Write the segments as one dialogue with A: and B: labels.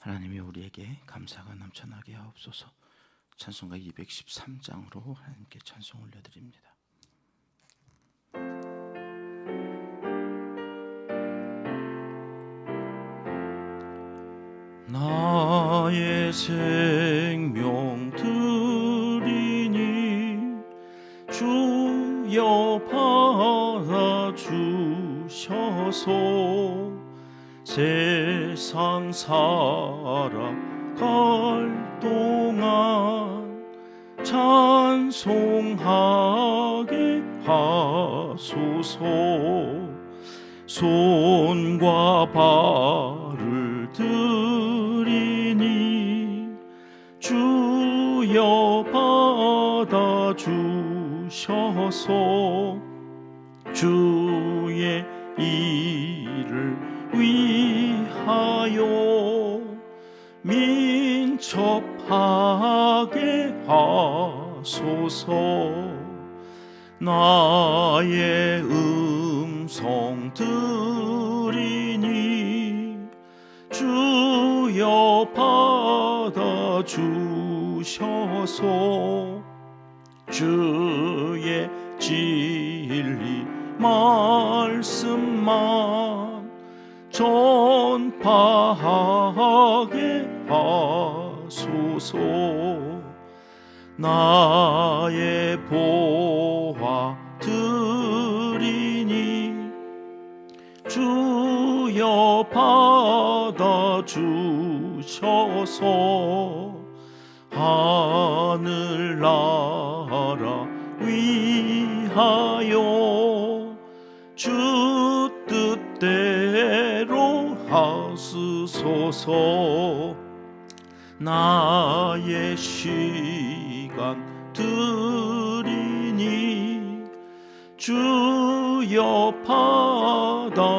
A: 하나님이 우리에게 감사가 넘쳐나게 하옵소서. 찬송가 213장으로 하나님께 찬송 올려드립니다. 나의 생명 드리니 주여 받아주셔서 세상 살아갈 동안 찬송하게 하소서. 손과 발을 드리니 주여 받아주셔서 주의 일을 위하여 민첩하게 하소서. 나의 음성 들으니 주여 받아주셔서 주의 진리 말씀만 전파하게 하소서. 나의 보화 드리니 주여 받아주셔서 하늘나라 위하여 주 뜻대로 하소서. 나의 시간 드리니 주여 받아주셔서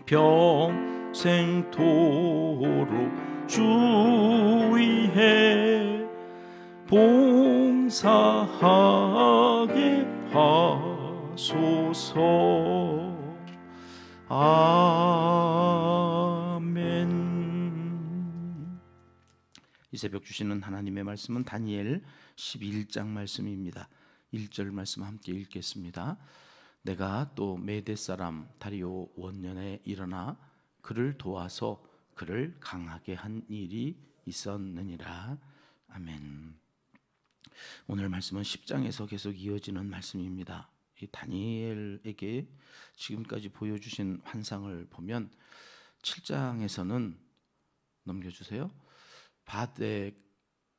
A: 평생토록 주 위해 봉사하게 하소서. 아멘. 이 새벽 주시는 하나님의 말씀은 다니엘 11장 말씀입니다. 1절 말씀 함께 읽겠습니다. 내가 또 메대 사람 다리오 원년에 일어나 그를 도와서 그를 강하게 한 일이 있었느니라. 아멘. 오늘 말씀은 10장에서 계속 이어지는 말씀입니다. 이 다니엘에게 지금까지 보여주신 환상을 보면 7장에서는 넘겨주세요.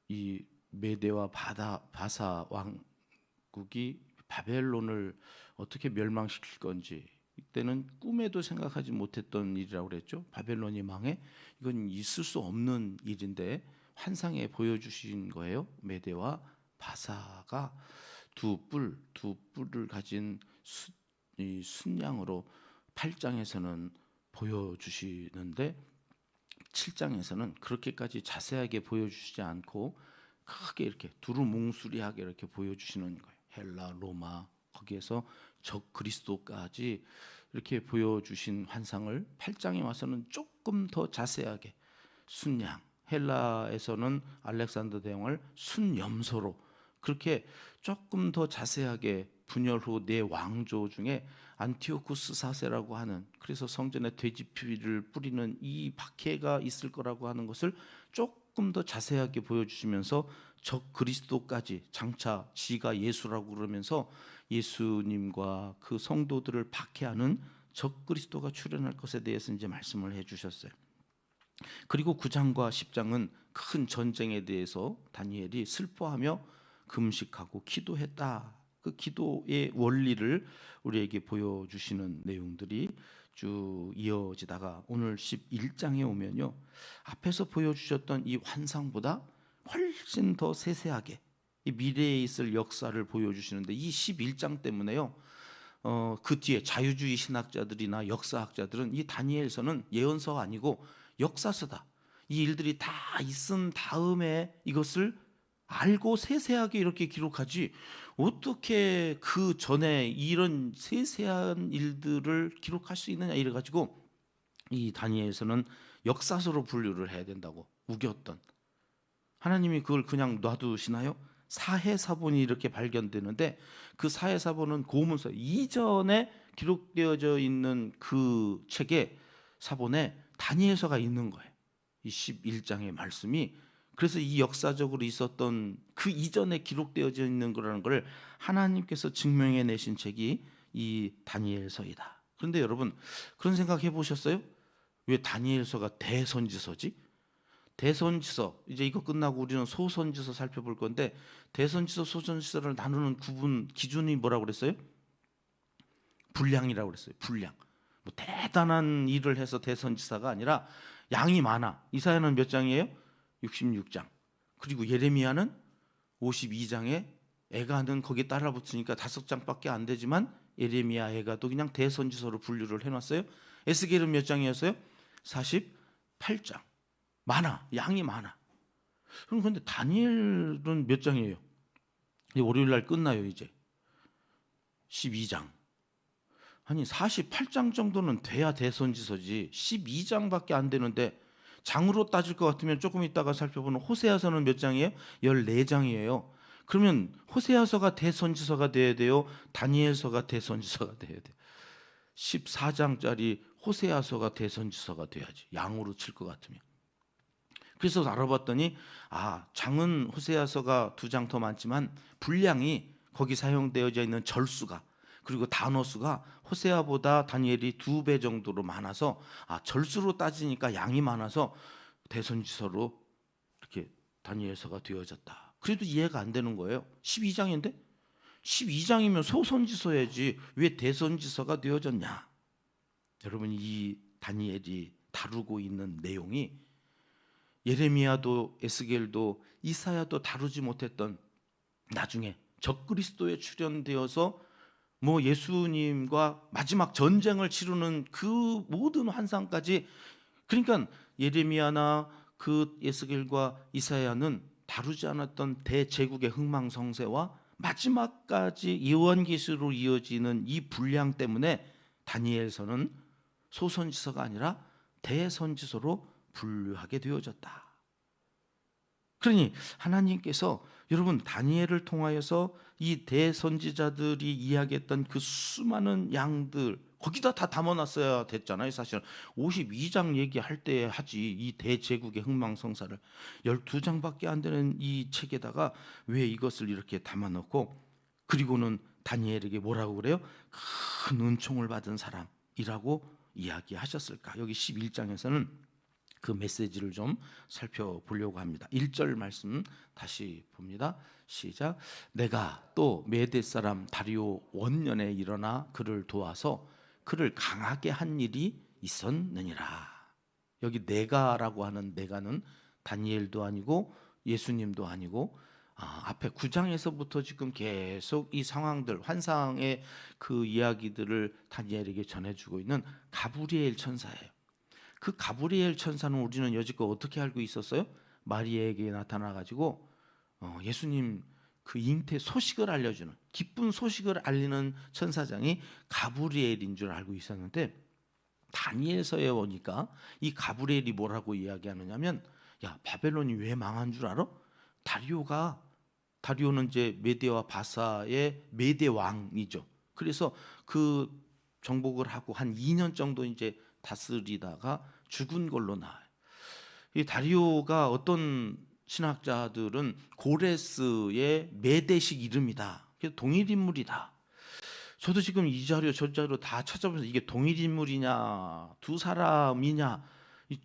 A: 이 메대와 바사 왕국이 바벨론을 어떻게 멸망시킬 건지 이때는 꿈에도 생각하지 못했던 일이라고 그랬죠. 바벨론이 망해 이건 있을 수 없는 일인데 환상에 보여주신 거예요. 메대와 바사가 두 뿔을 가진 이 순양으로 8장에서는 보여주시는데 7장에서는 그렇게까지 자세하게 보여주시지 않고 크게 이렇게 두루뭉술하게 이렇게 보여주시는 거예요. 헬라, 로마 거기에서 적 그리스도까지 이렇게 보여주신 환상을 8장에 와서는 조금 더 자세하게 순양, 헬라에서는 알렉산더 대왕을 순염소로 그렇게 조금 더 자세하게 분열 후 네 왕조 중에 안티오쿠스 4세라고 하는, 그래서 성전에 돼지피를 뿌리는 이 박해가 있을 거라고 하는 것을 조금 더 자세하게 보여주시면서 적 그리스도까지, 장차 지가 예수라고 그러면서 예수님과 그 성도들을 박해하는 적 그리스도가 출현할 것에 대해서 이제 말씀을 해주셨어요. 그리고 9장과 10장은 큰 전쟁에 대해서 다니엘이 슬퍼하며 금식하고 기도했다. 그 기도의 원리를 우리에게 보여주시는 내용들이 쭉 이어지다가 오늘 11장에 오면요, 앞에서 보여주셨던 이 환상보다 훨씬 더 세세하게 이 미래에 있을 역사를 보여주시는데, 이 11장 때문에요, 그 뒤에 자유주의 신학자들이나 역사학자들은 이 다니엘서는 예언서가 아니고 역사서다, 이 일들이 다 있은 다음에 이것을 알고 세세하게 이렇게 기록하지 어떻게 그 전에 이런 세세한 일들을 기록할 수 있느냐 이래가지고 이 다니엘서는 역사서로 분류를 해야 된다고 우겼던, 하나님이 그걸 그냥 놔두시나요? 사해사본이 이렇게 발견되는데 그 사해사본은 고문서 이전에 기록되어져 있는 그 책에 사본에 다니엘서가 있는 거예요. 이 11장의 말씀이. 그래서 이 역사적으로 있었던 그 이전에 기록되어져 있는 거라는 걸 하나님께서 증명해 내신 책이 이 다니엘서이다. 그런데 여러분 그런 생각 해보셨어요? 왜 다니엘서가 대선지서지? 대선지서, 이제 이거 끝나고 우리는 소선지서 살펴볼 건데, 대선지서 소선지서를 나누는 구분 기준이 뭐라고 그랬어요? 분량이라고 그랬어요. 분량. 뭐 대단한 일을 해서 대선지서가 아니라 양이 많아. 이사야는 몇 장이에요? 66장. 그리고 예레미야는 52장에 애가는 거기에 따라 붙으니까 5장밖에 안 되지만 예레미야 애가도 그냥 대선지서로 분류를 해놨어요. 에스겔은 몇 장이었어요? 48장. 많아. 양이 많아. 그럼 근데 다니엘은 몇 장이에요? 이제 월요일 날 끝나요. 이제 12장. 아니 48장 정도는 돼야 대선지서지 12장밖에 안 되는데, 장으로 따질 것 같으면 조금 있다가 살펴보는 호세아서는 몇 장이에요? 14장이에요. 그러면 호세아서가 대선지서가 돼야 돼요? 다니엘서가 대선지서가 돼야 돼요? 14장짜리 호세아서가 대선지서가 돼야지, 양으로 칠 것 같으면. 그래서 알아봤더니 장은 호세아서가 2장 더 많지만 분량이 거기 사용되어져 있는 절수가, 그리고 단어수가 호세아보다 다니엘이 2배 정도로 많아서 절수로 따지니까 양이 많아서 대선지서로 이렇게 다니엘서가 되어졌다. 그래도 이해가 안 되는 거예요. 12장인데 12장이면 소선지서야지 왜 대선지서가 되어졌냐. 여러분 이 다니엘이 다루고 있는 내용이 예레미야도 에스겔도 이사야도 다루지 못했던, 나중에 적그리스도에 출현되어서 뭐 예수님과 마지막 전쟁을 치르는 그 모든 환상까지, 그러니까 예레미야나 그 에스겔과 이사야는 다루지 않았던 대제국의 흥망성쇠와 마지막까지 예언계시로 이어지는 이 분량 때문에 다니엘서는 소선지서가 아니라 대선지서로 분류하게 되어졌다. 그러니 하나님께서 여러분 다니엘을 통하여서 이 대선지자들이 이야기했던 그 수많은 양들 거기다 다 담아놨어야 됐잖아요. 사실은 52장 얘기할 때 하지, 이 대제국의 흥망성사를 12장밖에 안 되는 이 책에다가 왜 이것을 이렇게 담아놓고, 그리고는 다니엘에게 뭐라고 그래요? 큰 은총을 받은 사람이라고 이야기하셨을까? 여기 11장에서는 그 메시지를 좀 살펴보려고 합니다. 1절 말씀 다시 봅니다. 시작. 내가 또 메대 사람 다리오 원년에 일어나 그를 도와서 그를 강하게 한 일이 있었느니라. 여기 내가라고 하는 내가는 다니엘도 아니고 예수님도 아니고 앞에 9장에서부터 지금 계속 이 상황들, 환상의 그 이야기들을 다니엘에게 전해주고 있는 가브리엘 천사예요. 그 가브리엘 천사는 우리는 여지껏 어떻게 알고 있었어요? 마리아에게 나타나가지고 예수님 그 잉태 소식을 알려주는, 기쁜 소식을 알리는 천사장이 가브리엘인 줄 알고 있었는데, 다니엘서에 보니까 이 가브리엘이 뭐라고 이야기하느냐면, 야 바벨론이 왜 망한 줄 알아? 다리오는 이제 메대와 바사의 메대 왕이죠. 그래서 그 정복을 하고 한 2년 정도 이제 다스리다가 죽은 걸로 나와요. 이 다리오가 어떤 신학자들은 고레스의 메대식 이름이다. 동일 인물이다. 저도 지금 이 자료 저 자료 다 찾아보면서 이게 동일 인물이냐 두 사람이냐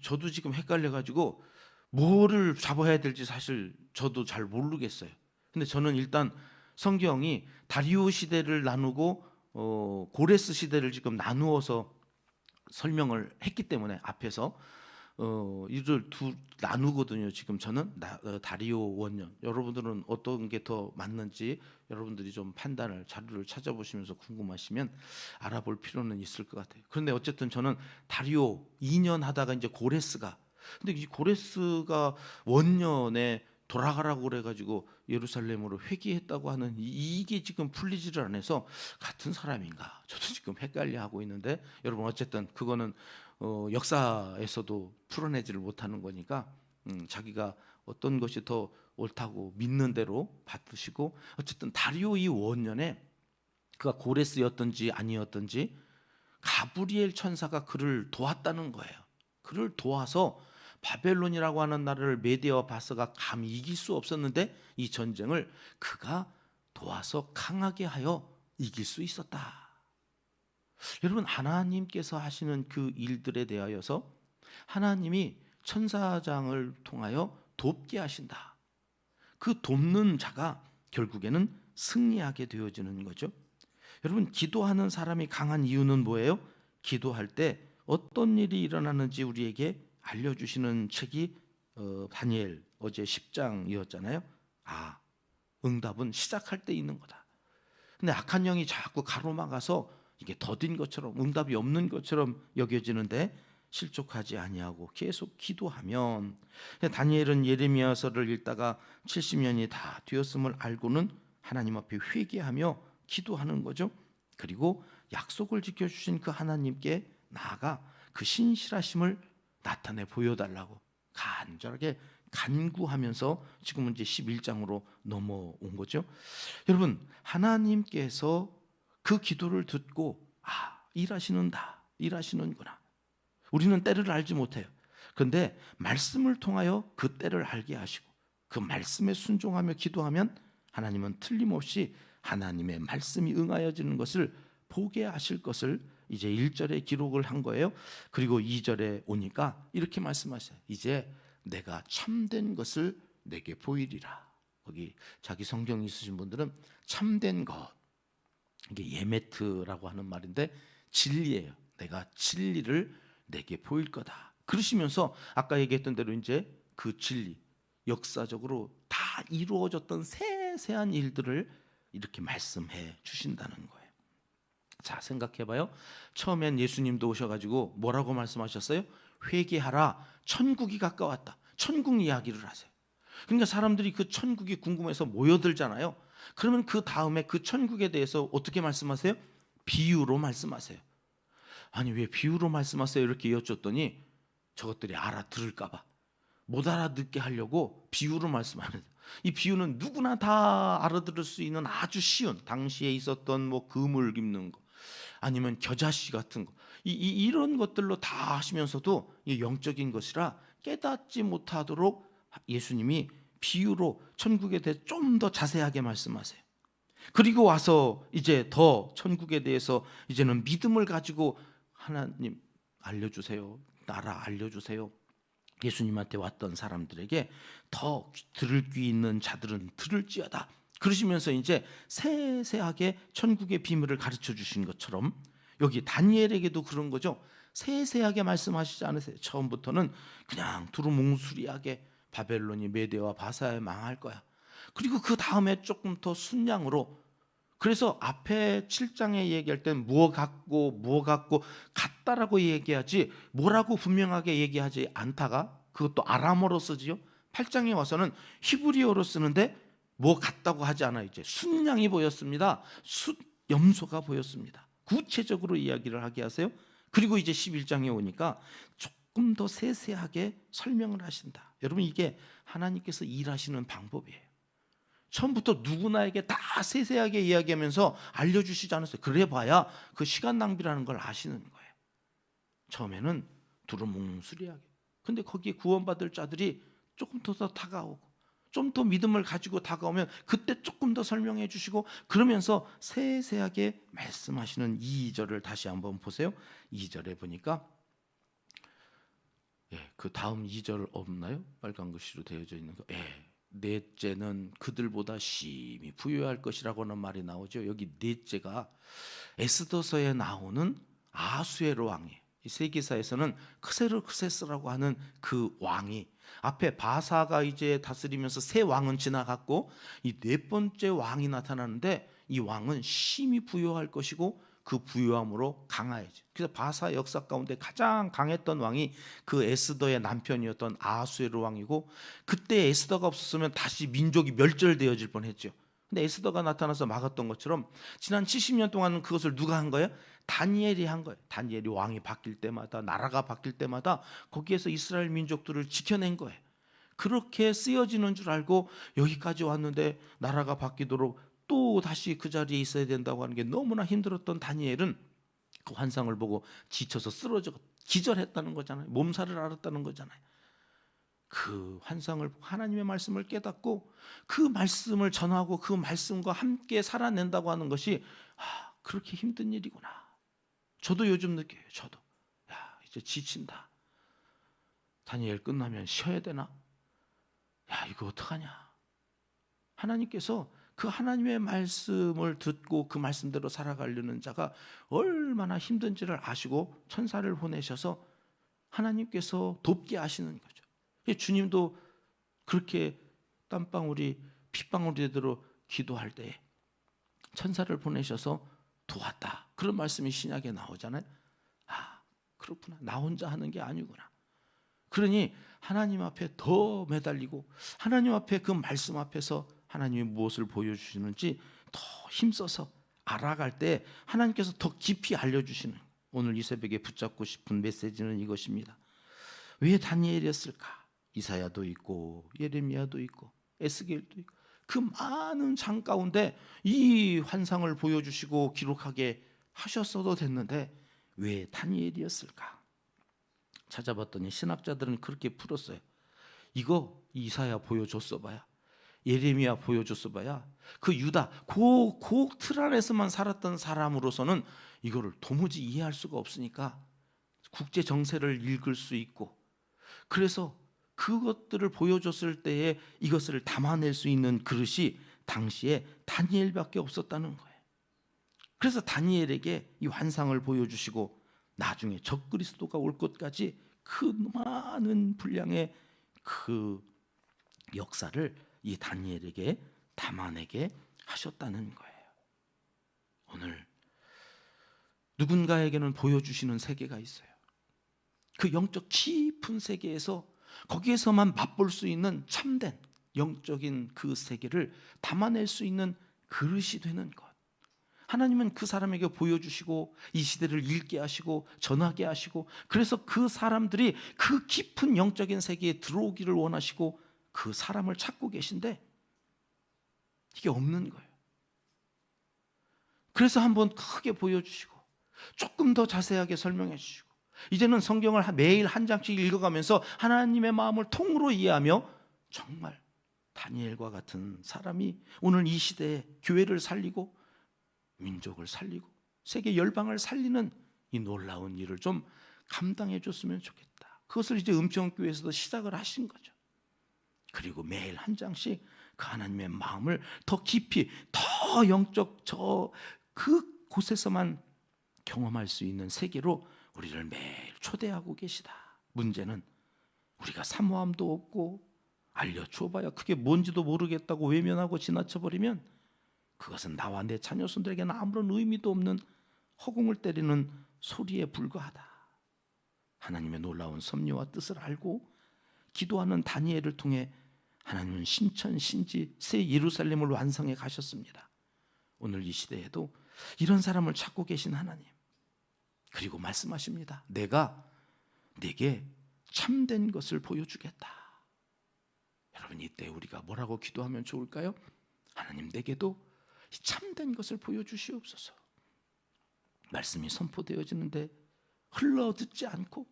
A: 저도 지금 헷갈려가지고 뭐를 잡아야 될지 사실 저도 잘 모르겠어요. 근데 저는 일단 성경이 다리오 시대를 나누고 고레스 시대를 지금 나누어서 설명을 했기 때문에 앞에서 이를 나누거든요. 지금 저는 다리오 원년. 여러분들은 어떤 게 더 맞는지 여러분들이 좀 판단을, 자료를 찾아보시면서 궁금하시면 알아볼 필요는 있을 것 같아요. 그런데 어쨌든 저는 다리오 2년 하다가 이제 고레스가, 근데 이 고레스가 원년에 돌아가라고 그래가지고 예루살렘으로 회귀했다고 하는 이게 지금 풀리지를 않아서 같은 사람인가 저도 지금 헷갈려하고 있는데, 여러분 어쨌든 그거는 역사에서도 풀어내지를 못하는 거니까 자기가 어떤 것이 더 옳다고 믿는 대로 받으시고, 어쨌든 다리오 이 원년에 그가 고레스였던지 아니었던지 가브리엘 천사가 그를 도왔다는 거예요. 그를 도와서 바벨론이라고 하는 나라를 메대와 바스가 감히 이길 수 없었는데 이 전쟁을 그가 도와서 강하게 하여 이길 수 있었다. 여러분, 하나님께서 하시는 그 일들에 대하여서 하나님이 천사장을 통하여 돕게 하신다. 그 돕는 자가 결국에는 승리하게 되어지는 거죠. 여러분, 기도하는 사람이 강한 이유는 뭐예요? 기도할 때 어떤 일이 일어나는지 우리에게 알려주시는 책이 다니엘 어제 10장이었잖아요. 응답은 시작할 때 있는 거다. 근데 악한 영이 자꾸 가로막아서 이게 더딘 것처럼, 응답이 없는 것처럼 여겨지는데 실족하지 아니하고 계속 기도하면, 다니엘은 예레미야서를 읽다가 70년이 다 되었음을 알고는 하나님 앞에 회개하며 기도하는 거죠. 그리고 약속을 지켜주신 그 하나님께 나아가 그 신실하심을 나타내 보여달라고 간절하게 간구하면서 지금은 이제 11장으로 넘어온 거죠. 여러분, 하나님께서 그 기도를 듣고 일하시는구나. 우리는 때를 알지 못해요. 그런데 말씀을 통하여 그 때를 알게 하시고 그 말씀에 순종하며 기도하면 하나님은 틀림없이 하나님의 말씀이 응하여지는 것을 보게 하실 것을 이제 1절에 기록을 한 거예요. 그리고 2절에 오니까 이렇게 말씀하셔요. 이제 내가 참된 것을 내게 보이리라. 거기 자기 성경 있으신 분들은 참된 것, 이게 예메트라고 하는 말인데 진리예요. 내가 진리를 내게 보일 거다. 그러시면서 아까 얘기했던 대로 이제 그 진리, 역사적으로 다 이루어졌던 세세한 일들을 이렇게 말씀해 주신다는 거예요. 자, 생각해봐요. 처음엔 예수님도 오셔가지고 뭐라고 말씀하셨어요? 회개하라, 천국이 가까웠다. 천국 이야기를 하세요. 그러니까 사람들이 그 천국이 궁금해서 모여들잖아요. 그러면 그 다음에 그 천국에 대해서 어떻게 말씀하세요? 비유로 말씀하세요. 아니, 왜 비유로 말씀하세요? 이렇게 여쭸더니 저것들이 알아들을까 봐 못 알아듣게 하려고 비유로 말씀하는, 이 비유는 누구나 다 알아들을 수 있는 아주 쉬운, 당시에 있었던 뭐 그물 깁는 거 아니면 겨자씨 같은 거, 이런 것들로 다 하시면서도 이 영적인 것이라 깨닫지 못하도록 예수님이 비유로 천국에 대해 좀 더 자세하게 말씀하세요. 그리고 와서 이제 더 천국에 대해서 이제는 믿음을 가지고 하나님 알려주세요, 나라 알려주세요. 예수님한테 왔던 사람들에게 더 들을 귀 있는 자들은 들을지어다. 그러시면서 이제 세세하게 천국의 비밀을 가르쳐 주신 것처럼 여기 다니엘에게도 그런 거죠. 세세하게 말씀하시지 않으세요. 처음부터는 그냥 두루뭉술하게 바벨론이 메대와 바사에 망할 거야. 그리고 그 다음에 조금 더 순양으로, 그래서 앞에 7장에 얘기할 땐 무엇 같고 같다라고 얘기하지 뭐라고 분명하게 얘기하지 않다가 그것도 아람어로 쓰지요. 8장에 와서는 히브리어로 쓰는데 뭐 같다고 하지 않아요. 이제 순양이 보였습니다. 염소가 보였습니다. 구체적으로 이야기를 하게 하세요. 그리고 이제 11장에 오니까 조금 더 세세하게 설명을 하신다. 여러분, 이게 하나님께서 일하시는 방법이에요. 처음부터 누구나에게 다 세세하게 이야기하면서 알려주시지 않았어요. 그래봐야 그 시간 낭비라는 걸 아시는 거예요. 처음에는 두루뭉술하게. 근데 거기에 구원받을 자들이 조금 더 다가오고 좀 더 믿음을 가지고 다가오면 그때 조금 더 설명해 주시고, 그러면서 세세하게 말씀하시는 2절을 다시 한번 보세요. 2절에 보니까 그 다음 2절 없나요? 빨간 글씨로 되어져 있는 거. 넷째는 그들보다 심히 부유할 것이라고 하는 말이 나오죠. 여기 넷째가 에스더서에 나오는 아수에로 왕이에요. 이 세계사에서는 크세르크세스라고 하는 그 왕이, 앞에 바사가 이제 다스리면서 새 왕은 지나갔고 이 네 번째 왕이 나타나는데 이 왕은 심히 부유할 것이고 그 부유함으로 강하여져. 그래서 바사 역사 가운데 가장 강했던 왕이 그 에스더의 남편이었던 아수에로 왕이고, 그때 에스더가 없었으면 다시 민족이 멸절되어질 뻔했죠. 근데 에스더가 나타나서 막았던 것처럼 지난 70년 동안 그것을 누가 한 거예요? 다니엘이 한 거예요. 다니엘이 왕이 바뀔 때마다, 나라가 바뀔 때마다 거기에서 이스라엘 민족들을 지켜낸 거예요. 그렇게 쓰여지는 줄 알고 여기까지 왔는데 나라가 바뀌도록 또 다시 그 자리에 있어야 된다고 하는 게 너무나 힘들었던 다니엘은 그 환상을 보고 지쳐서 쓰러져 기절했다는 거잖아요. 몸살을 앓았다는 거잖아요. 그 환상을 보고 하나님의 말씀을 깨닫고 그 말씀을 전하고 그 말씀과 함께 살아낸다고 하는 것이 그렇게 힘든 일이구나. 저도 요즘 느껴요. 저도 이제 지친다. 다니엘 끝나면 쉬어야 되나? 이거 어떡하냐? 하나님께서 그 하나님의 말씀을 듣고 그 말씀대로 살아가려는 자가 얼마나 힘든지를 아시고 천사를 보내셔서 하나님께서 돕게 하시는 거죠. 주님도 그렇게 땀방울이 핏방울이 되도록 기도할 때 천사를 보내셔서 도왔다. 그런 말씀이 신약에 나오잖아요. 그렇구나. 나 혼자 하는 게 아니구나. 그러니 하나님 앞에 더 매달리고 하나님 앞에 그 말씀 앞에서 하나님이 무엇을 보여주시는지 더 힘써서 알아갈 때 하나님께서 더 깊이 알려주시는, 오늘 이 새벽에 붙잡고 싶은 메시지는 이것입니다. 왜 다니엘이었을까? 이사야도 있고 예레미야도 있고 에스겔도 있고 그 많은 장 가운데 이 환상을 보여주시고 기록하게 하셨어도 됐는데 왜 다니엘이었을까? 찾아봤더니 신학자들은 그렇게 풀었어요. 이거 이사야 보여줬어 봐야, 예레미야 보여줬어 봐야 그 유다 그 틀 안에서만 살았던 사람으로서는 이거를 도무지 이해할 수가 없으니까 국제 정세를 읽을 수 있고, 그래서 그것들을 보여줬을 때에 이것을 담아낼 수 있는 그릇이 당시에 다니엘밖에 없었다는 거예요. 그래서 다니엘에게 이 환상을 보여주시고 나중에 적그리스도가 올 것까지 그 많은 분량의 그 역사를 이 다니엘에게 담아내게 하셨다는 거예요. 오늘 누군가에게는 보여주시는 세계가 있어요. 그 영적 깊은 세계에서 거기에서만 맛볼 수 있는 참된 영적인 그 세계를 담아낼 수 있는 그릇이 되는 것. 하나님은 그 사람에게 보여주시고 이 시대를 읽게 하시고 전하게 하시고, 그래서 그 사람들이 그 깊은 영적인 세계에 들어오기를 원하시고 그 사람을 찾고 계신데 이게 없는 거예요. 그래서 한번 크게 보여주시고 조금 더 자세하게 설명해 주시고, 이제는 성경을 매일 한 장씩 읽어가면서 하나님의 마음을 통으로 이해하며 정말 다니엘과 같은 사람이 오늘 이 시대에 교회를 살리고 민족을 살리고 세계 열방을 살리는 이 놀라운 일을 좀 감당해 줬으면 좋겠다. 그것을 이제 은평교회에서도 시작을 하신 거죠. 그리고 매일 한 장씩 그 하나님의 마음을 더 깊이 더 영적 그 곳에서만 경험할 수 있는 세계로 우리를 매일 초대하고 계시다. 문제는 우리가 사모함도 없고 알려줘봐야 그게 뭔지도 모르겠다고 외면하고 지나쳐버리면 그것은 나와 내 자녀손들에게는 아무런 의미도 없는 허공을 때리는 소리에 불과하다. 하나님의 놀라운 섭리와 뜻을 알고 기도하는 다니엘을 통해 하나님은 신천 신지 새 예루살렘을 완성해 가셨습니다. 오늘 이 시대에도 이런 사람을 찾고 계신 하나님, 그리고 말씀하십니다. 내가 네게 참된 것을 보여주겠다. 여러분, 이때 우리가 뭐라고 기도하면 좋을까요? 하나님, 내게도 참된 것을 보여주시옵소서. 말씀이 선포되어지는데 흘러 듣지 않고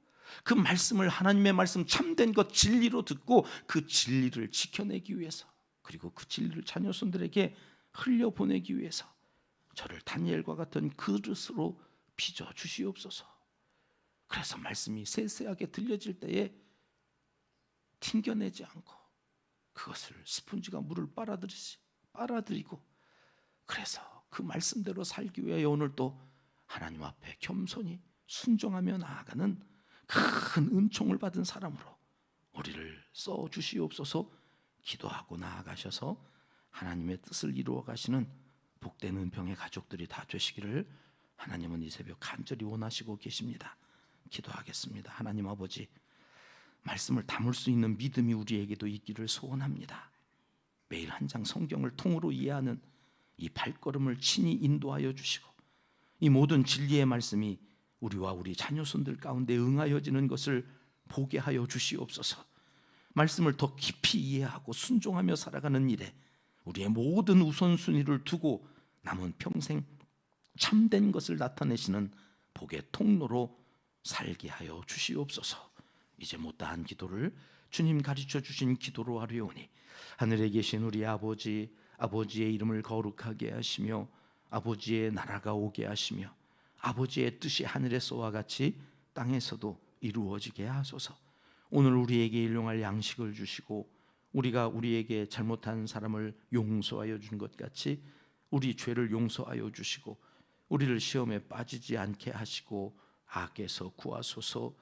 A: 그 말씀을, 하나님의 말씀 참된 것 진리로 듣고 그 진리를 지켜내기 위해서, 그리고 그 진리를 자녀손들에게 흘려보내기 위해서 저를 다니엘과 같은 그릇으로 빚어 주시옵소서. 그래서 말씀이 세세하게 들려질 때에 튕겨내지 않고 그것을 스펀지가 물을 빨아들이고, 그래서 그 말씀대로 살기 위해 오늘 또 하나님 앞에 겸손히 순종하며 나아가는 큰 은총을 받은 사람으로 우리를 써주시옵소서. 기도하고 나아가셔서 하나님의 뜻을 이루어 가시는 복된 은평의 가족들이 다 되시기를 하나님은 이 새벽 간절히 원하시고 계십니다. 기도하겠습니다. 하나님 아버지, 말씀을 담을 수 있는 믿음이 우리에게도 있기를 소원합니다. 매일 한 장 성경을 통으로 이해하는 이 발걸음을 친히 인도하여 주시고 이 모든 진리의 말씀이 우리와 우리 자녀손들 가운데 응하여지는 것을 보게 하여 주시옵소서. 말씀을 더 깊이 이해하고 순종하며 살아가는 일에 우리의 모든 우선순위를 두고 남은 평생 참된 것을 나타내시는 복의 통로로 살게 하여 주시옵소서. 이제 못다한 기도를 주님 가르쳐 주신 기도로 하려오니 하늘에 계신 우리 아버지, 아버지의 이름을 거룩하게 하시며 아버지의 나라가 오게 하시며 아버지의 뜻이 하늘에서와 같이 땅에서도 이루어지게 하소서. 오늘 우리에게 일용할 양식을 주시고 우리가 우리에게 잘못한 사람을 용서하여 준 것 같이 우리 죄를 용서하여 주시고 우리를 시험에 빠지지 않게 하시고 악에서 구하소서.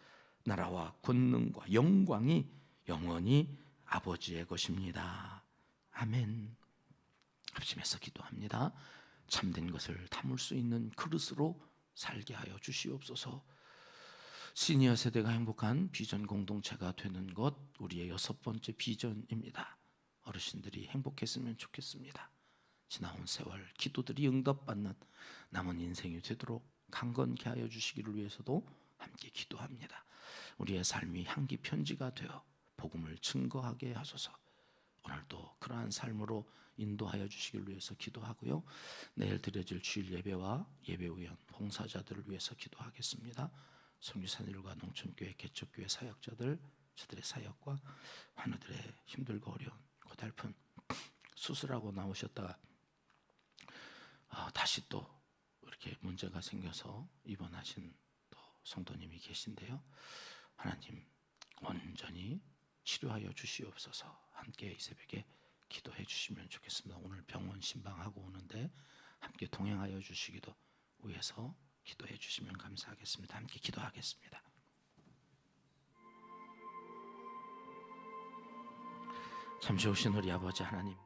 A: 나라와 권능과 영광이 영원히 아버지의 것입니다. 아멘. 합심해서 기도합니다. 참된 것을 담을 수 있는 그릇으로 살게 하여 주시옵소서. 시니어 세대가 행복한 비전 공동체가 되는 것, 우리의 6번째 비전입니다. 어르신들이 행복했으면 좋겠습니다. 지나온 세월 기도들이 응답받는 남은 인생이 되도록 강건케 하여 주시기를 위해서도 함께 기도합니다. 우리의 삶이 향기 편지가 되어 복음을 증거하게 하소서. 오늘도 그러한 삶으로 인도하여 주시기를 위해서 기도하고요. 내일 드려질 주일 예배와 예배위원 봉사자들을 위해서 기도하겠습니다. 성교사님들과 농촌교회 개척교회 사역자들, 저들의 사역과 환우들의 힘들고 어려운 고달픈 수술하고 나오셨다가 다시 또 이렇게 문제가 생겨서 입원하신 또 성도님이 계신데요. 하나님 온전히 치료하여 주시옵소서. 함께 이 새벽에 기도해 주시면 좋겠습니다. 오늘 병원 신방하고 오는데 함께 동행하여 주시기도 위해서 기도해 주시면 감사하겠습니다. 함께 기도하겠습니다. 잠시 오신 우리 아버지 하나님,